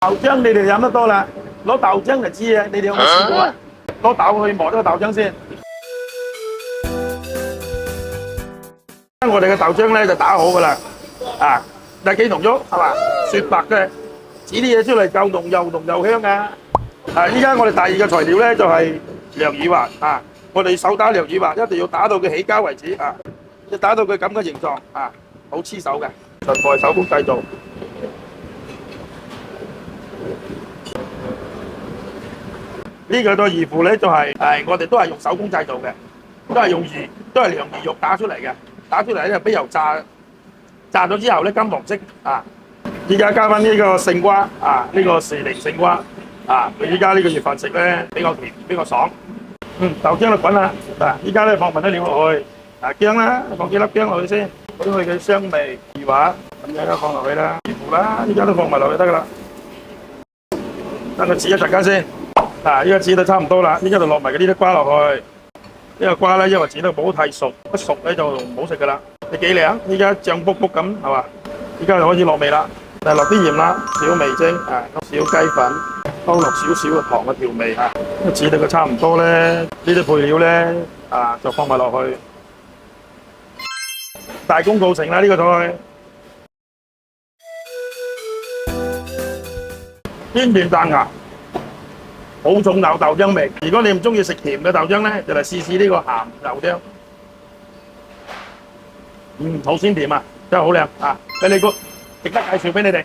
豆漿你哋飲得多啦，攞豆漿就知啊！你哋有冇試過啊？攞豆去磨咗個豆漿先。我哋嘅豆漿咧就打好噶啦，啊，但係幾濃郁係嘛？雪白嘅，煮啲嘢出嚟夠濃又濃又香噶。啊，依家我哋第二個材料咧就係涼乳滑啊！我哋手打涼乳滑，一定要打到佢起膠為止啊！要打到佢咁嘅形狀啊，好黐手嘅，全部係手工製造。呢個個魚腐咧就係我哋都係用手工製造嘅，都係用魚，都係良魚肉打出嚟嘅。打出嚟咧俾油炸，炸咗之後咧金黃色啊！依家加翻呢個勝瓜啊，呢個時令勝瓜啊，佢依家呢個月份食咧比較甜，比較爽。豆漿就滾啦，嗱，依家咧放埋啲料落去，薑啦，放幾粒薑落去先，攞佢嘅香味，魚滑咁樣放落去啦，魚腐啦，依家都放埋落去得噶啦，等佢煮一陣間先。嗱，依家煮得差唔多啦，依家就落埋嗰啲瓜落去。呢個瓜咧，因為煮得唔好太熟，一熟咧就唔好食噶啦。你幾靚？依家醬卜卜咁係嘛？依家就開始落味啦，落啲鹽啦，少味精啊，少雞粉，多落少少嘅糖嘅調味啊。煮得佢差唔多咧，呢啲配料咧啊就放埋落去，大功告成啦！呢個菜鮮甜彈牙。好重豆漿味，如果你唔中意食甜嘅豆漿咧，就嚟試試呢個鹹豆漿。好鮮甜啊，真係好靚啊！俾你個值得介紹俾你哋。